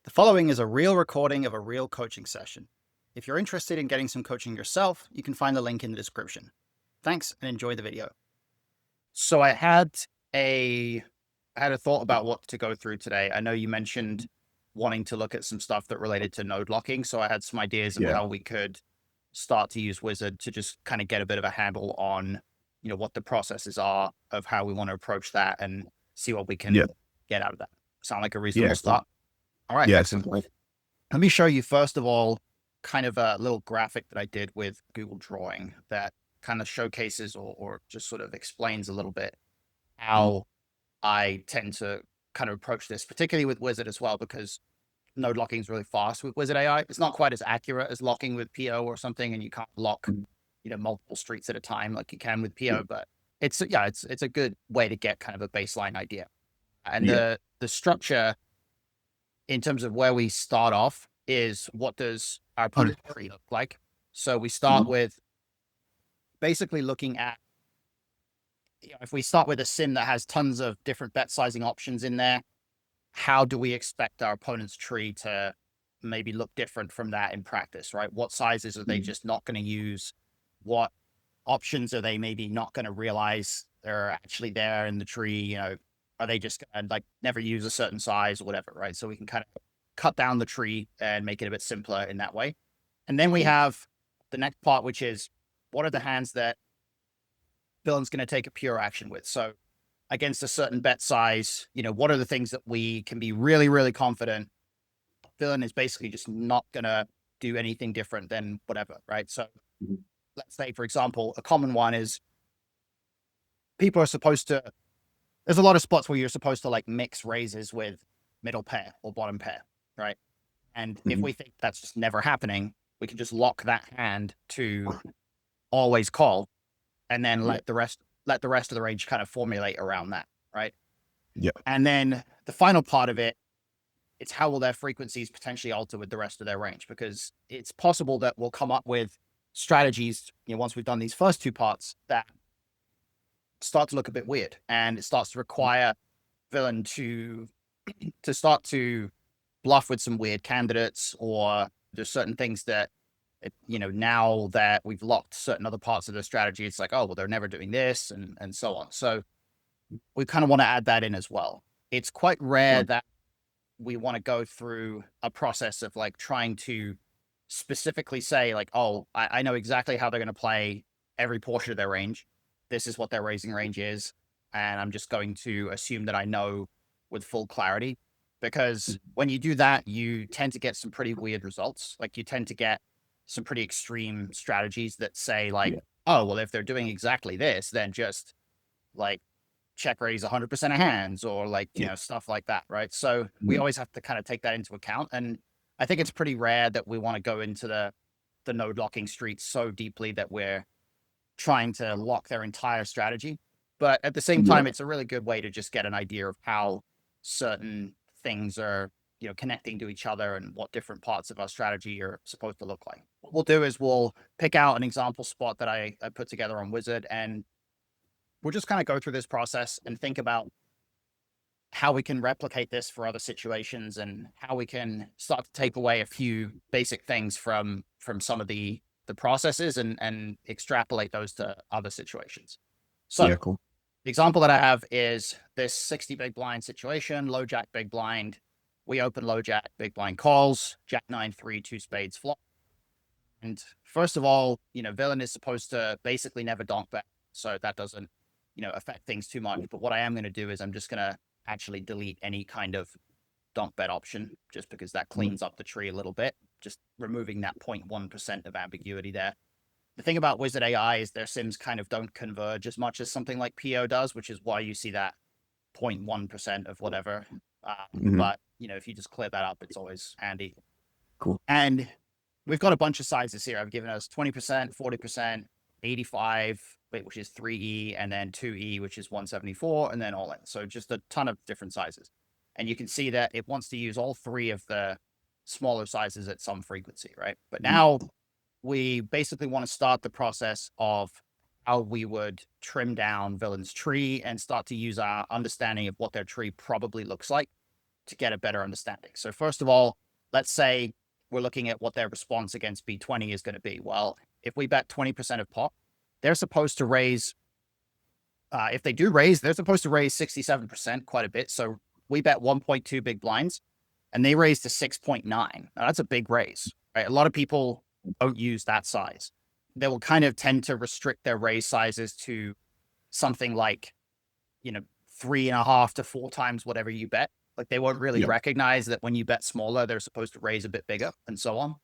The following is a real recording of a real coaching session. If you're interested in getting some coaching yourself, you can find the link in the description. Thanks and enjoy the video. So I had a thought about what to go through today. I know you mentioned wanting to look at some stuff that related to node locking. So I had some ideas of how we could start to use Wizard to just kind of get a bit of a handle on, what the processes are of how we want to approach that and see what we can get out of that. Sound like a reasonable start? All right. Yeah, Excellent. Let me show you, first of all, kind of a little graphic that I did with Google Drawing that kind of showcases or just sort of explains a little bit how I tend to kind of approach this, particularly with Wizard as well, because node locking is really fast with Wizard AI. It's not quite as accurate as locking with PO or something, and you can't lock, multiple streets at a time like you can with PO, but it's a good way to get kind of a baseline idea. And the structure in terms of where we start off is, what does our opponent tree look like? So we start with basically looking at, if we start with a sim that has tons of different bet sizing options in there, how do we expect our opponent's tree to maybe look different from that in practice, right? What sizes are they just not going to use? What options are they maybe not going to realize they're actually there in the tree? Are they just gonna never use a certain size or whatever, right? So we can kind of cut down the tree and make it a bit simpler in that way. And then we have the next part, which is, what are the hands that villain's going to take a pure action with? So against a certain bet size, what are the things that we can be really, really confident villain is basically just not going to do anything different than whatever, right? So let's say, for example, a common one is people are supposed to, there's a lot of spots where you're supposed to mix raises with middle pair or bottom pair, right? And if we think that's just never happening, we can just lock that hand to always call, and then let the rest of the range kind of formulate around that, right? Yeah. And then the final part of it, it's how will their frequencies potentially alter with the rest of their range, because it's possible that we'll come up with strategies, once we've done these first two parts, that start to look a bit weird, and it starts to require villain to start to bluff with some weird candidates, or there's certain things that, now that we've locked certain other parts of the strategy, it's like, oh, well, they're never doing this, and so on. So we kind of want to add that in as well. It's quite rare that we want to go through a process of trying to specifically say oh, I know exactly how they're going to play every portion of their range. This is what their raising range is, and I'm just going to assume that I know with full clarity. Because when you do that, you tend to get some pretty weird results. You tend to get some pretty extreme strategies that say oh, well, if they're doing exactly this, then just check raise 100% of hands, or stuff like that, right? So we always have to kind of take that into account. And I think it's pretty rare that we want to go into the node locking streets so deeply that we're trying to lock their entire strategy. But at the same time, it's a really good way to just get an idea of how certain things are, connecting to each other, and what different parts of our strategy are supposed to look like. What we'll do is we'll pick out an example spot that I put together on Wizard, and we'll just kind of go through this process and think about how we can replicate this for other situations, and how we can start to take away a few basic things from some of the processes and extrapolate those to other situations. So the example that I have is this 60 big blind situation, low jack, big blind. We open low jack, big blind calls, jack 9-3, 2 spades flop. And first of all, villain is supposed to basically never donk bet, so that doesn't, affect things too much. But what I am going to do is I'm just going to actually delete any kind of donk bet option, just because that cleans up the tree a little bit, just removing that 0.1% of ambiguity there. The thing about Wizard AI is their sims kind of don't converge as much as something like PO does, which is why you see that 0.1% of whatever. But, if you just clear that up, it's always handy. Cool. And we've got a bunch of sizes here. I've given us 20%, 40%, 85, which is 3E, and then 2E, which is 174, and then all in. So just a ton of different sizes. And you can see that it wants to use all three of the smaller sizes at some frequency, right? But now we basically want to start the process of how we would trim down villain's tree and start to use our understanding of what their tree probably looks like to get a better understanding. So first of all, let's say we're looking at what their response against B20 is going to be. Well, if we bet 20% of pot, they're supposed to raise, if they do raise, they're supposed to raise 67%, quite a bit. So we bet 1.2 big blinds and they raise to 6.9. Now that's a big raise, right? A lot of people don't use that size. They will kind of tend to restrict their raise sizes to something like, 3.5 to 4 times whatever you bet. Like they won't really recognize that when you bet smaller, they're supposed to raise a bit bigger and so on.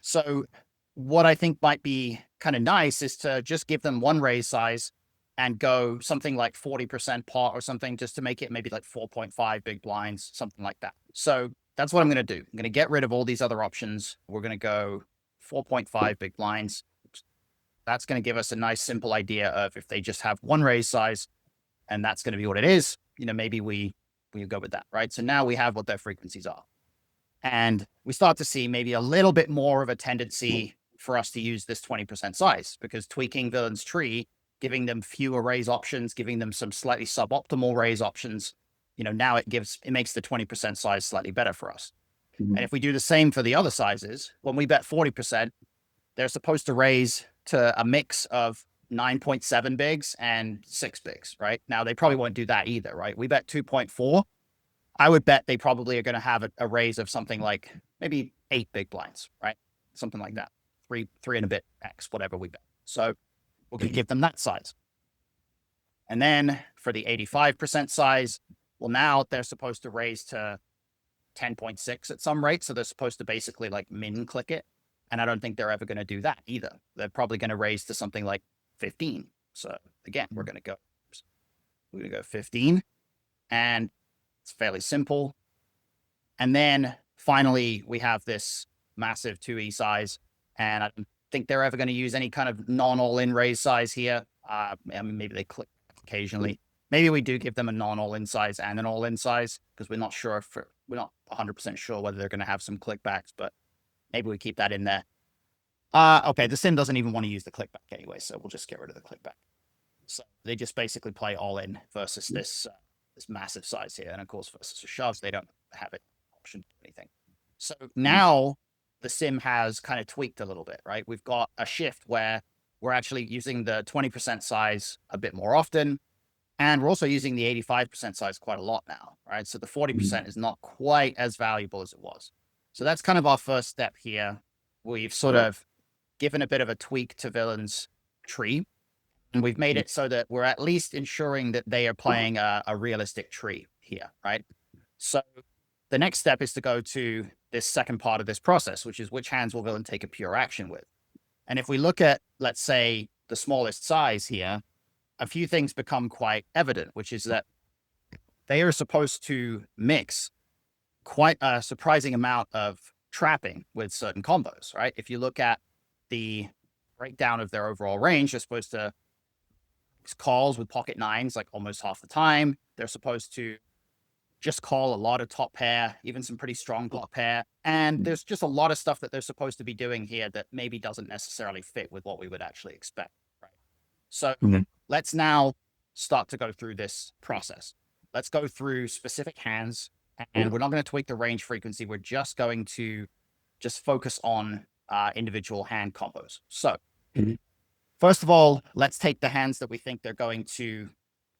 So what I think might be kind of nice is to just give them one raise size and go something like 40% pot or something, just to make it maybe like 4.5 big blinds, something like that. So that's what I'm going to do. I'm going to get rid of all these other options. We're going to go 4.5 big blinds. That's going to give us a nice simple idea of if they just have one raise size and that's going to be what it is, maybe we go with that, right? So now we have what their frequencies are. And we start to see maybe a little bit more of a tendency for us to use this 20% size, because tweaking villain's tree, giving them fewer raise options, giving them some slightly suboptimal raise options, now it makes the 20% size slightly better for us. And if we do the same for the other sizes, when we bet 40%, they're supposed to raise to a mix of 9.7 bigs and 6 bigs, right? Now they probably won't do that either, right? We bet 2.4. I would bet they probably are going to have a raise of something like maybe 8 big blinds, right? Something like that. Three and a bit X, whatever we bet. So we're going to give them that size. And then for the 85% size, well, now they're supposed to raise to 10.6 at some rate. So they're supposed to basically like min click it. And I don't think they're ever going to do that either. They're probably going to raise to something like 15. So again, we're going to go 15, and it's fairly simple. And then finally, we have this massive 2E size, and I don't think they're ever going to use any kind of non-all-in raise size here. Maybe they click occasionally. Maybe we do give them a non-all-in size and an all-in size, because we're not 100% sure whether they're going to have some clickbacks, but maybe we keep that in there. Okay, the sim doesn't even want to use the clickback anyway, so we'll just get rid of the clickback. So they just basically play all in versus this massive size here. And of course, versus a shove, they don't have an option to do anything. So now the sim has kind of tweaked a little bit, right? We've got a shift where we're actually using the 20% size a bit more often. And we're also using the 85% size quite a lot now, right? So the 40% is not quite as valuable as it was. So that's kind of our first step here. We've sort of given a bit of a tweak to villain's tree, and we've made it so that we're at least ensuring that they are playing a realistic tree here, right? So the next step is to go to this second part of this process, which is which hands will villain take a pure action with. And if we look at, let's say, the smallest size here, a few things become quite evident, which is that they are supposed to mix quite a surprising amount of trapping with certain combos, right? If you look at the breakdown of their overall range, they're supposed to calls with pocket nines like almost half the time. They're supposed to just call a lot of top pair, even some pretty strong block pair. And there's just a lot of stuff that they're supposed to be doing here that maybe doesn't necessarily fit with what we would actually expect, right? So let's now start to go through this process. Let's go through specific hands, and we're not going to tweak the range frequency. We're just going to focus on individual hand combos. So first of all, let's take the hands that we think they're going to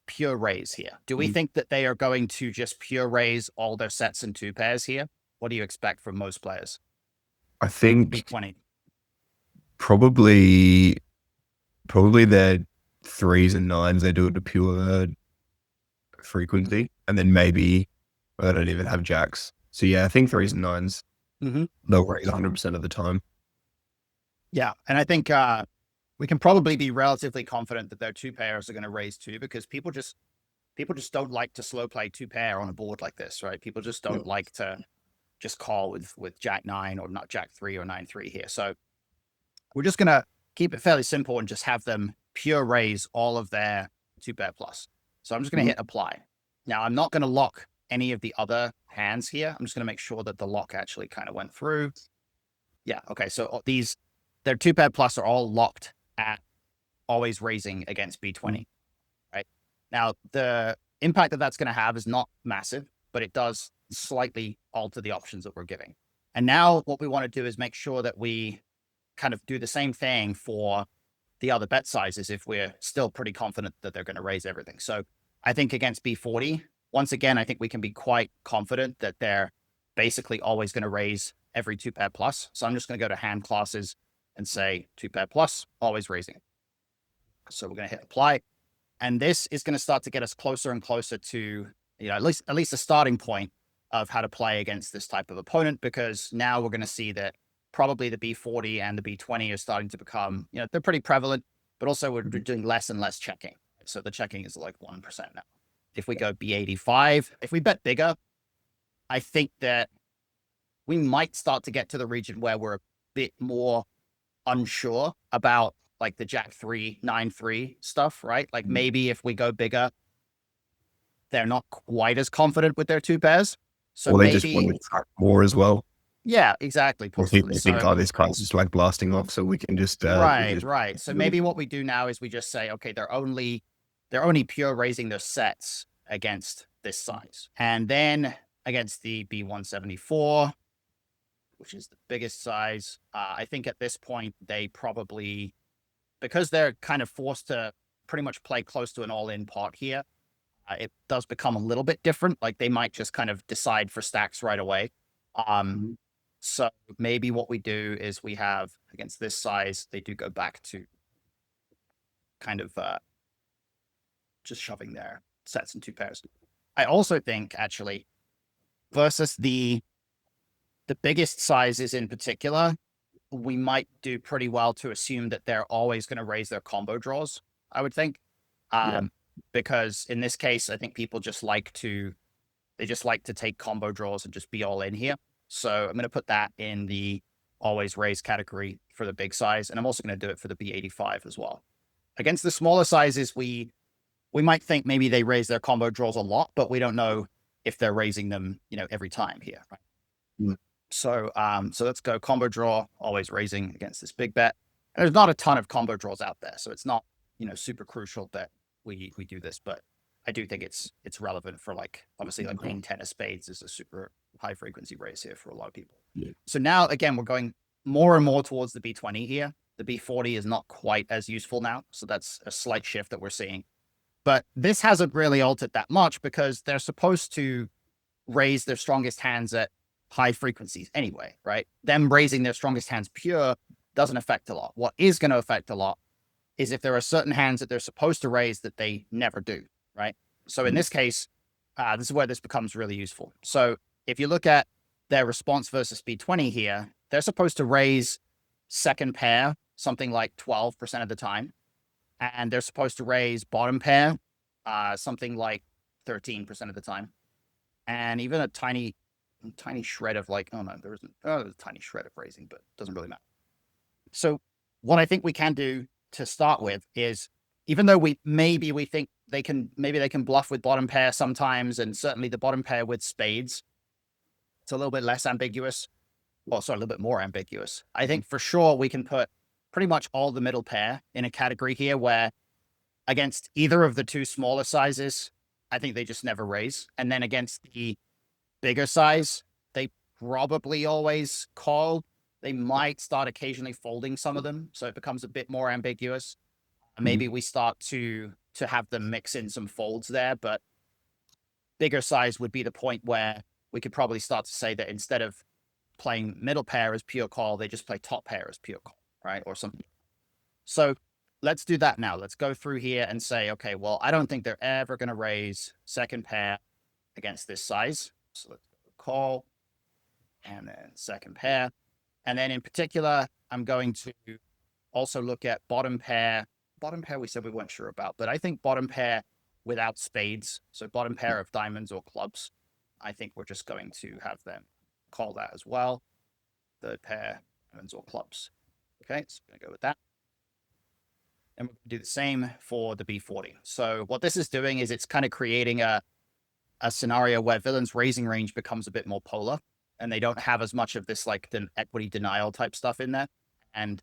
pure raise here. Do we think that they are going to just pure raise all their sets and 2 pairs here? What do you expect from most players? I think B20. probably their 3s and 9s, they do it to pure frequency, and then maybe they don't even have jacks. So yeah, I think 3s and 9s, they'll raise 100% of the time. Yeah, and I think we can probably be relatively confident that their 2 pairs are going to raise too, because people just don't like to slow play 2 pair on a board like this, right? People just don't like to just call with Jack 9 or not Jack 3 or 9-3 here. So we're just going to keep it fairly simple and just have them pure raise all of their 2 pair plus. So I'm just going to hit apply. Now I'm not going to lock any of the other hands here. I'm just going to make sure that the lock actually kind of went through. Yeah. Okay. So their 2 pair plus are all locked at always raising against B20, right? Now, the impact that that's going to have is not massive, but it does slightly alter the options that we're giving. And now what we want to do is make sure that we kind of do the same thing for the other bet sizes if we're still pretty confident that they're going to raise everything. So I think against B40, once again, I think we can be quite confident that they're basically always going to raise every 2-pair plus. So I'm just going to go to hand classes and say 2-pair plus, always raising. So we're going to hit apply. And this is going to start to get us closer and closer to, at least a starting point of how to play against this type of opponent, because now we're going to see that probably the B40 and the B20 are starting to become, they're pretty prevalent, but also we're doing less and less checking. So the checking is like 1% now. If we go B85, if we bet bigger, I think that we might start to get to the region where we're a bit more unsure about like the Jack 3, 9-3 stuff, right? Like maybe if we go bigger, they're not quite as confident with their 2 pairs. So or they maybe, just want to track more as well. Yeah, exactly. Or they think, oh, this card's just like blasting off, so we can just right. So maybe what we do now is we just say, okay, they're only pure raising their sets against this size, and then against the B174, which is the biggest size. I think at this point they probably, because they're kind of forced to pretty much play close to an all-in pot here, it does become a little bit different. Like they might just kind of decide for stacks right away. So maybe what we do is we have against this size, they do go back to kind of just shoving their sets in 2 pairs. I also think actually versus the biggest sizes in particular, we might do pretty well to assume that they're always going to raise their combo draws, I would think. Because in this case, I think people just like to take combo draws and just be all in here. So I'm going to put that in the always raise category for the big size. And I'm also going to do it for the B85 as well. Against the smaller sizes, we might think maybe they raise their combo draws a lot, but we don't know if they're raising them, every time here. Right? So let's go combo draw, always raising against this big bet. And there's not a ton of combo draws out there. So it's not, super crucial that we do this, but I do think it's relevant for like, obviously like Queen 10 of spades is a super high frequency raise here for a lot of people. So now again, we're going more and more towards the B20 here. The B40 is not quite as useful now. So that's a slight shift that we're seeing, but this hasn't really altered that much because they're supposed to raise their strongest hands at high frequencies anyway, right? Them raising their strongest hands pure doesn't affect a lot. What is going to affect a lot is if there are certain hands that they're supposed to raise that they never do, right? So in this case, this is where this becomes really useful. So if you look at their response versus B20 here, they're supposed to raise second pair something like 12% of the time. And they're supposed to raise bottom pair something like 13% of the time. And even a tiny shred of like, there's a tiny shred of raising, but it doesn't really matter. So what I think we can do to start with is, even though we think they can bluff with bottom pair sometimes, and certainly the bottom pair with spades, it's a little bit less ambiguous. Well, sorry, a little bit more ambiguous. I think for sure we can put pretty much all the middle pair in a category here where against either of the 2 smaller sizes, I think they just never raise. And then against the bigger size, they probably always call. They might start occasionally folding some of them, so it becomes a bit more ambiguous. Maybe we start to have them mix in some folds there, but bigger size would be the point where we could probably start to say that instead of playing middle pair as pure call, they just play top pair as pure call, right? Or something. So let's do that now. Let's go through here and say, okay, well, I don't think they're ever going to raise second pair against this size. So let's call, and then second pair. And then in particular, I'm going to also look at bottom pair. Bottom pair we said we weren't sure about, but I think bottom pair without spades. So bottom pair of diamonds or clubs. I think we're just going to have them call that as well. Third pair, diamonds or clubs. Okay, so I'm going to go with that. And we'll do the same for the B40. So what this is doing is it's kind of creating a scenario where villain's raising range becomes a bit more polar, and they don't have as much of this like the equity denial type stuff in there. And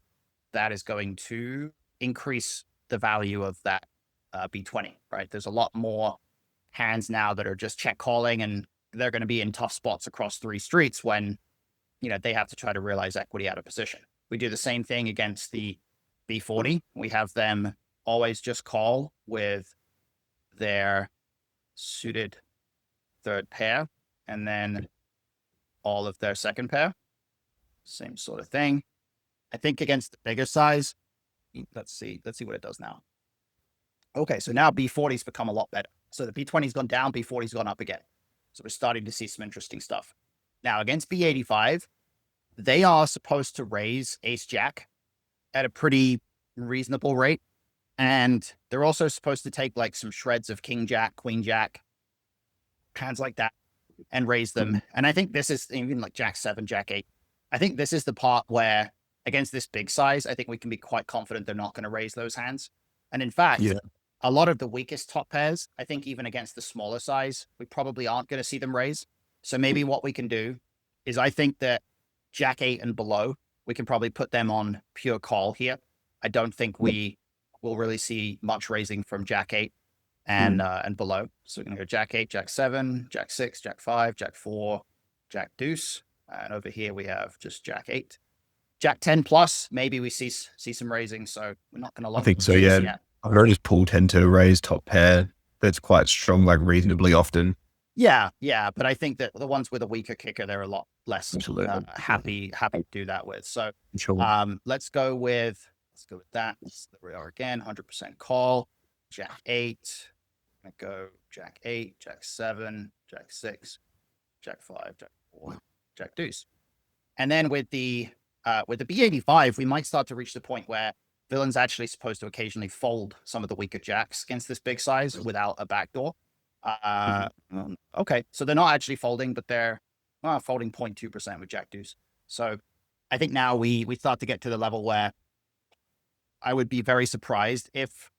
that is going to increase the value of that B20, right? There's a lot more hands now that are just check calling, and they're going to be in tough spots across 3 streets when, they have to try to realize equity out of position. We do the same thing against the B40. We have them always just call with their suited third pair and then all of their second pair. Same sort of thing. I think against the bigger size, let's see what it does now. Okay, so now B40's become a lot better. So the B20's gone down, B40's gone up again. So we're starting to see some interesting stuff. Now against B85, they are supposed to raise ace jack at a pretty reasonable rate. And they're also supposed to take like some shreds of king jack, queen jack, hands like that, and raise them. And I think this is even like jack 7, jack 8. I think this is the part where against this big size, I think we can be quite confident they're not going to raise those hands. And in fact, a lot of the weakest top pairs, I think even against the smaller size, we probably aren't going to see them raise. So maybe what we can do is I think that jack 8 and below, we can probably put them on pure call here. I don't think we will really see much raising from jack 8 and below. So we're going to go jack 8, jack 7, jack 6, jack 5, jack 4, jack deuce. And over here we have just jack 8. Jack 10 plus, maybe we see some raising. So we're not going to lock. I think so, yeah. Yet. I've noticed Paul tend to raise top pair that's quite strong, like reasonably often. Yeah. But I think that the ones with a weaker kicker, they're a lot less happy to do that with. So let's go with that. There we are again, 100% call. Jack 8. I'm gonna go jack 8, jack 7, jack 6, jack 5, jack 4, jack deuce. And then with the B85, we might start to reach the point where villain's actually supposed to occasionally fold some of the weaker jacks against this big size without a backdoor. Okay, so they're not actually folding, but they're folding 0.2% with jack deuce. So I think now we start to get to the level where I would be very surprised if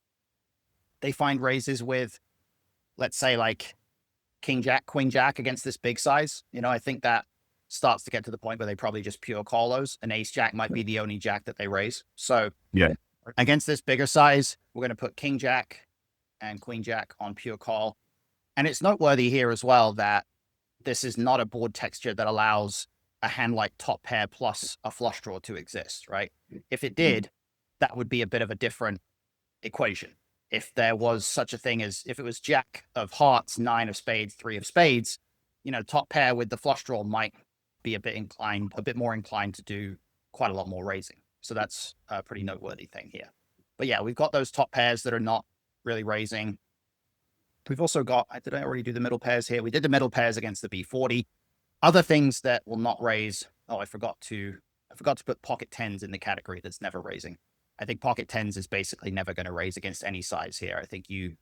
they find raises with, let's say, like king jack, queen jack against this big size. I think that starts to get to the point where they probably just pure call those, and ace jack might be the only jack that they raise. So against this bigger size, we're going to put king jack and queen jack on pure call. And it's noteworthy here as well that this is not a board texture that allows a hand like top pair plus a flush draw to exist, right? If it did, that would be a bit of a different equation. If there was such a thing as, if it was jack of hearts, 9 of spades, 3 of spades, top pair with the flush draw might be a bit more inclined to do quite a lot more raising. So that's a pretty noteworthy thing here. But yeah, we've got those top pairs that are not really raising. We've also got, did I already do the middle pairs here? We did the middle pairs against the B40. Other things that will not raise. Oh, I forgot to put pocket 10s in the category that's never raising. I think pocket 10s is basically never going to raise against any size here. I think you're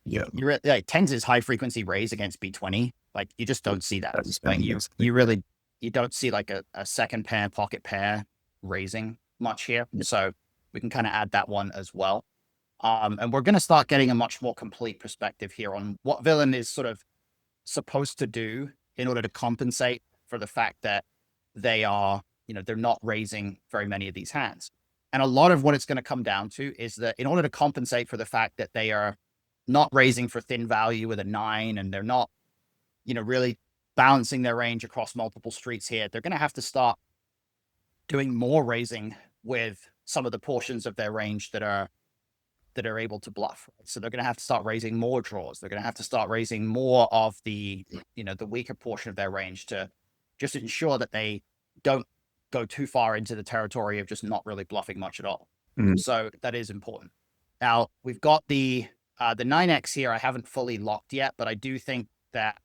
like 10s is high frequency raise against B20. Like you just don't see that. Like you don't see like a second pair pocket pair raising much here. So we can kind of add that one as well. And we're going to start getting a much more complete perspective here on what villain is sort of supposed to do in order to compensate for the fact that they are, they're not raising very many of these hands. And a lot of what it's going to come down to is that in order to compensate for the fact that they are not raising for thin value with a 9, and they're not, really balancing their range across multiple streets here, they're going to have to start doing more raising with some of the portions of their range that are able to bluff. So they're going to have to start raising more draws. They're going to have to start raising more of the, the weaker portion of their range to just ensure that they don't go too far into the territory of just not really bluffing much at all. So that is important. Now we've got the 9x here. I haven't fully locked yet, but I do think that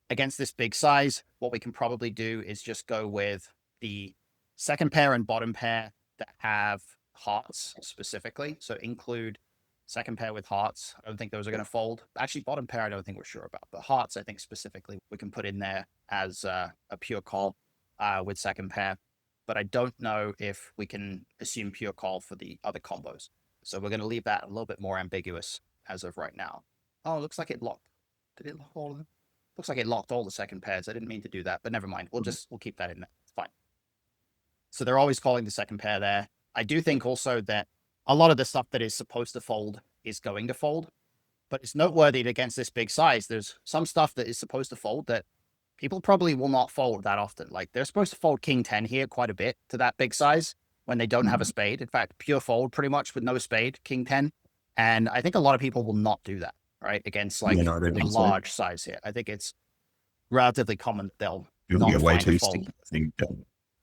against this big size, what we can probably do is just go with the second pair and bottom pair that have hearts specifically. So include second pair with hearts. I don't think those are going to fold. Actually, bottom pair, I don't think we're sure about. But hearts, I think specifically, we can put in there as a pure call with second pair. But I don't know if we can assume pure call for the other combos. So we're going to leave that a little bit more ambiguous as of right now. Oh, it looks like it locked. Did it lock all of them? Looks like it locked all the second pairs. I didn't mean to do that, but never mind. We'll keep that in there. It's fine. So they're always calling the second pair there. I do think also that a lot of the stuff that is supposed to fold is going to fold, but it's noteworthy that against this big size, there's some stuff that is supposed to fold that people probably will not fold that often. Like they're supposed to fold king 10 here quite a bit to that big size when they don't have a spade. In fact, pure fold pretty much with no spade, king 10. And I think a lot of people will not do that, right? Against like Yeah, I don't a think so. large size here. I think it's relatively common that they'll You'll not get way find a too fold. sticky, I think.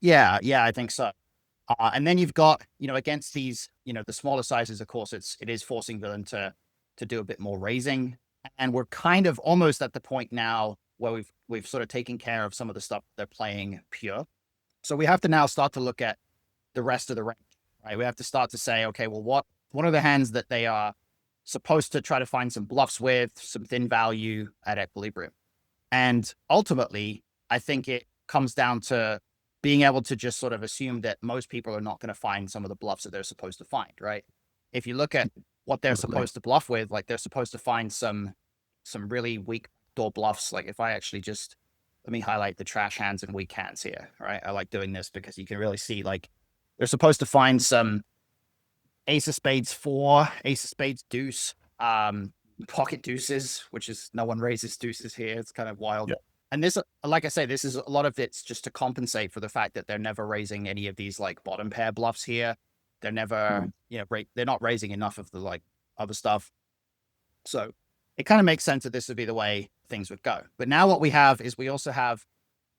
Yeah, I think so. And then you've got, against these, the smaller sizes, of course, it is forcing villain to do a bit more raising. And we're kind of almost at the point now where we've sort of taken care of some of the stuff they're playing pure. So we have to now start to look at the rest of the range, right? We have to start to say, okay, well, what are the hands that they are supposed to try to find some bluffs with, some thin value at equilibrium? And ultimately, I think it comes down to being able to just sort of assume that most people are not going to find some of the bluffs that they're supposed to find, right? If you look at what they're supposed to bluff with, like they're supposed to find some really weak door bluffs. Like if I actually just, let me highlight the trash hands and weak hands here, right? I like doing this because you can really see like they're supposed to find some ace of spades 4, ace of spades deuce, pocket deuces, which is no one raises deuces here. It's kind of wild. Yeah. And this, like I say, this is a lot of it's just to compensate for the fact that they're never raising any of these like bottom pair bluffs here. They're never, they're not raising enough of the like other stuff. So it kind of makes sense that this would be the way things would go. But now what we have is we also have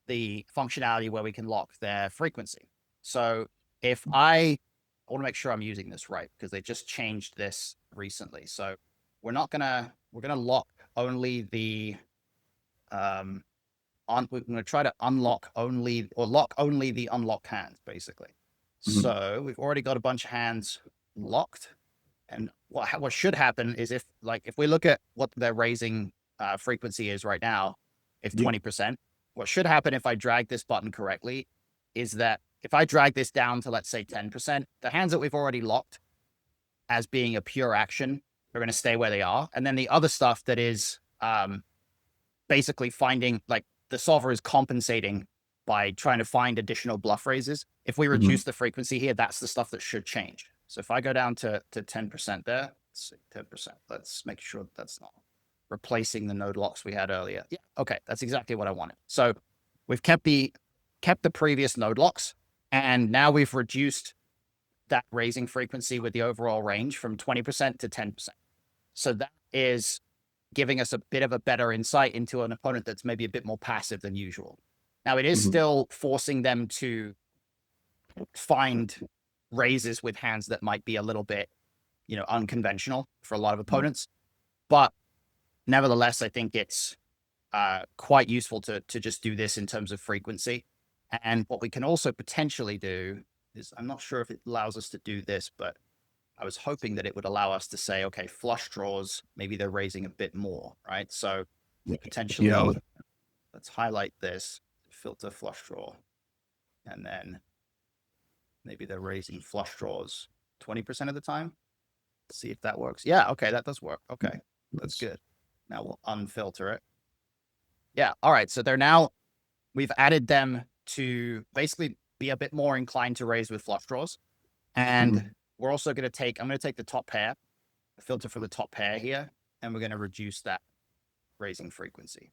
the functionality where we can lock their frequency. So if I want to make sure I'm using this right, because they just changed this recently. So we're gonna lock only the we're going to try to unlock only or lock only the unlocked hands, basically. So we've already got a bunch of hands locked. And what should happen is if we look at what their raising frequency is right now, if 20%, what should happen if I drag this button correctly is that if I drag this down to, let's say 10%, the hands that we've already locked as being a pure action are going to stay where they are. And then the other stuff that is basically finding, like the solver is compensating by trying to find additional bluff raises. If we reduce the frequency here, that's the stuff that should change. So if I go down to 10% there, let's see, 10%, let's make sure that's not replacing the node locks we had earlier. Yeah, okay, that's exactly what I wanted. So we've kept the previous node locks, and now we've reduced that raising frequency with the overall range from 20% to 10%. So that is giving us a bit of a better insight into an opponent that's maybe a bit more passive than usual. Now, it is still forcing them to find raises with hands that might be a little bit, unconventional for a lot of opponents. But nevertheless, I think it's quite useful to just do this in terms of frequency. And what we can also potentially do is, I'm not sure if it allows us to do this, but I was hoping that it would allow us to say, okay, flush draws, maybe they're raising a bit more, right? So potentially, let's highlight this, filter flush draw, and then maybe they're raising flush draws 20% of the time. See if that works. Yeah, okay, that does work. Okay, that's good. Now we'll unfilter it. Yeah, all right, so we've added them to basically be a bit more inclined to raise with flush draws. And we're also I'm going to take the top pair, filter for the top pair here, and we're going to reduce that raising frequency.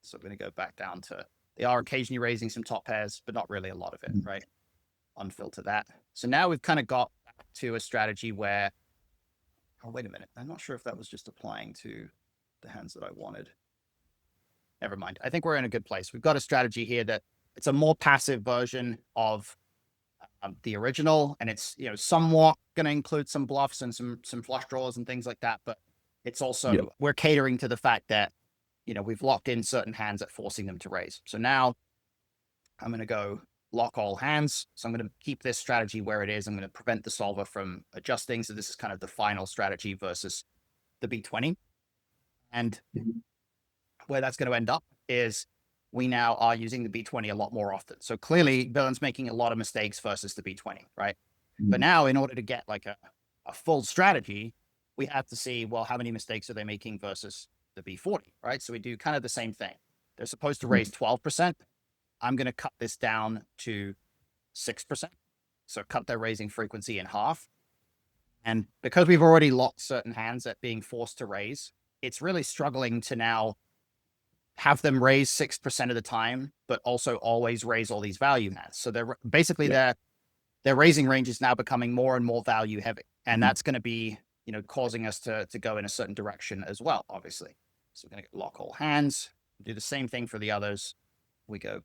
So we're going to go back down to, they are occasionally raising some top pairs, but not really a lot of it, right? Unfilter that. So now we've kind of got to a strategy where, oh, wait a minute. I'm not sure if that was just applying to the hands that I wanted. Never mind. I think we're in a good place. We've got a strategy here that it's a more passive version of the original, and it's somewhat going to include some bluffs and some flush draws and things like that. But it's also we're catering to the fact that we've locked in certain hands at forcing them to raise. So now I'm going to go lock all hands. So I'm going to keep this strategy where it is. I'm going to prevent the solver from adjusting. So this is kind of the final strategy versus the B20. And where that's going to end up is we now are using the B20 a lot more often. So clearly, villain's making a lot of mistakes versus the B20, right? But now, in order to get like a full strategy, we have to see, well, how many mistakes are they making versus the B40, right? So we do kind of the same thing. They're supposed to raise 12%. I'm going to cut this down to 6%. So cut their raising frequency in half. And because we've already locked certain hands at being forced to raise, it's really struggling to now have them raise 6% of the time, but also always raise all these value hands. So they're basically their raising range is now becoming more and more value heavy. And that's going to be, causing us to go in a certain direction as well, obviously. So we're going to lock all hands, do the same thing for the others. We go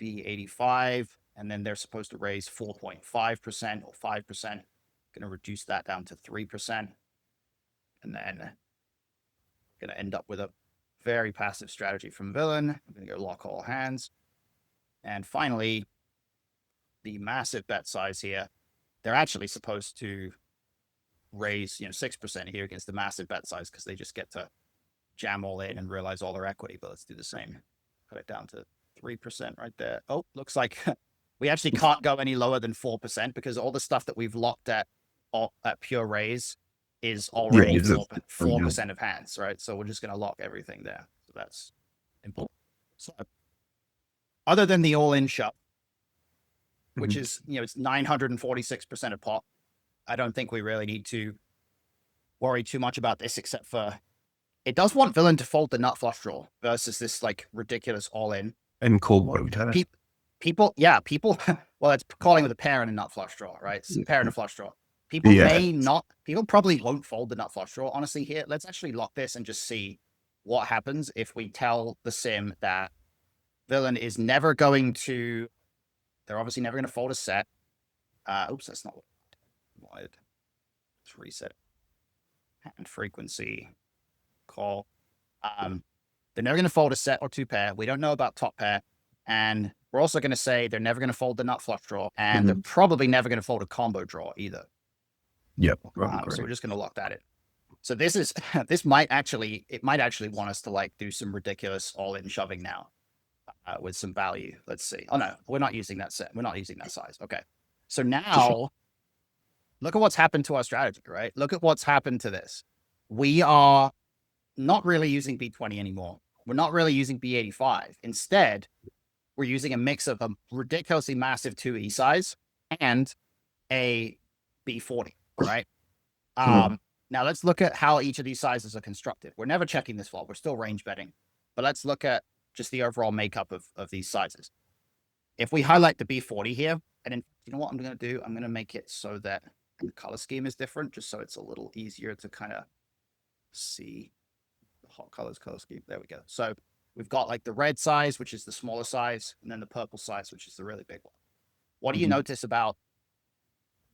B85, and then they're supposed to raise 4.5% or 5%. Going to reduce that down to 3%. And then going to end up with a very passive strategy from villain. I'm going to go lock all hands. And finally, the massive bet size here. They're actually supposed to raise, 6% here against the massive bet size because they just get to jam all in and realize all their equity. But let's do the same. Put it down to 3% right there. Oh, looks like we actually can't go any lower than 4% because all the stuff that we've locked at pure raise is already 4% of hands, right? So we're just going to lock everything there. So that's important. So other than the all-in shove, which is, it's 946% of pot, I don't think we really need to worry too much about this, except for it does want villain to fold the nut flush draw versus this like ridiculous all-in. And call bottom tenor. People, well, it's calling with a pair and a nut flush draw, right? It's a pair and a flush draw. People probably won't fold the nut flush draw, honestly, here. Let's actually lock this and just see what happens if we tell the sim that villain is never going to, they're obviously never going to fold a set. Oops, that's not what I wanted. Let's reset it. Hand frequency, call. They're never going to fold a set or two pair. We don't know about top pair. And we're also going to say they're never going to fold the nut flush draw. And they're probably never going to fold a combo draw either. Yep. So we're just going to lock that in. So this might actually want us to like do some ridiculous all-in shoving now with some value. Let's see. Oh no, we're not using that set. We're not using that size. Okay. So now look at what's happened to our strategy, right? Look at what's happened to this. We are not really using B20 anymore. We're not really using B85. Instead, we're using a mix of a ridiculously massive 2E size and a B40, right? Now let's look at how each of these sizes are constructed. We're never checking this flop. We're still range betting. But let's look at just the overall makeup of these sizes. If we highlight the B40 here, and then you know what I'm going to do? I'm going to make it so that the color scheme is different, just so it's a little easier to kind of see the hot color scheme. There we go. So we've got like the red size, which is the smaller size, and then the purple size, which is the really big one. What do you notice about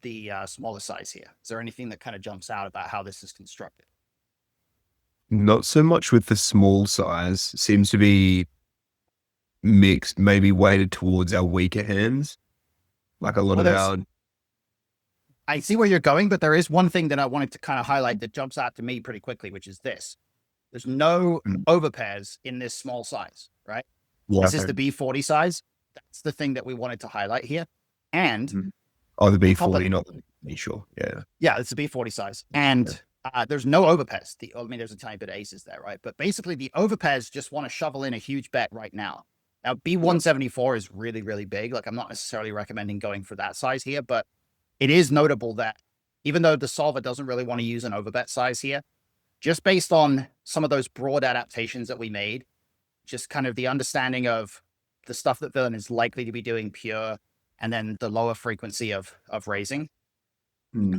the smaller size here? Is there anything that kind of jumps out about how this is constructed? Not so much with the small size. Seems to be mixed, maybe weighted towards our weaker hands. Like a lot of our... I see where you're going, but there is one thing that I wanted to kind of highlight that jumps out to me pretty quickly, which is this. There's no overpairs in this small size, right? Yeah, this is the B40 size. That's the thing that we wanted to highlight here. And the B40, not the B, sure. Yeah. Yeah, it's the B40 size. And there's no overpairs. There's a tiny bit of aces there, right? But basically the overpairs just want to shovel in a huge bet right now. Now, B174 is really, really big. Like, I'm not necessarily recommending going for that size here, but it is notable that even though the solver doesn't really want to use an overbet size here, just based on some of those broad adaptations that we made, just kind of the understanding of the stuff that villain is likely to be doing pure, and then the lower frequency of raising,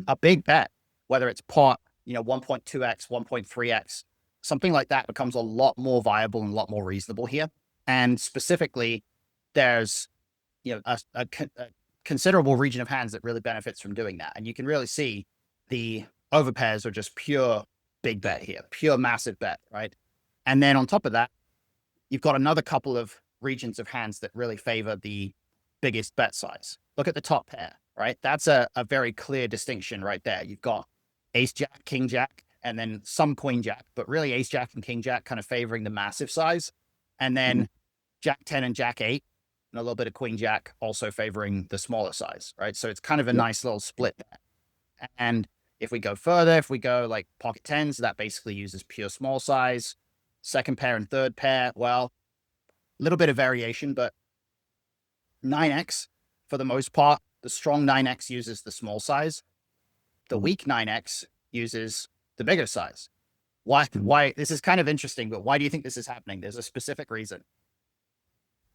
a big bet, whether it's pot, 1.2x, 1.3x, something like that becomes a lot more viable and a lot more reasonable here. And specifically, there's, a considerable region of hands that really benefits from doing that. And you can really see the overpairs are just pure big bet here, pure massive bet, right? And then on top of that, you've got another couple of regions of hands that really favor the biggest bet size. Look at the top pair, right? That's a very clear distinction right there. You've got ace jack, king jack, and then some queen jack, but really ace jack and king jack kind of favoring the massive size. And then jack 10 and jack 8, and a little bit of queen jack also favoring the smaller size, right? So it's kind of a nice little split there. And if we go further, if we go like pocket tens, that basically uses pure small size. Second pair and third pair, well, a little bit of variation, but 9x for the most part, the strong 9x uses the small size. The weak 9x uses the bigger size. Why this is kind of interesting, but why do you think this is happening? There's a specific reason.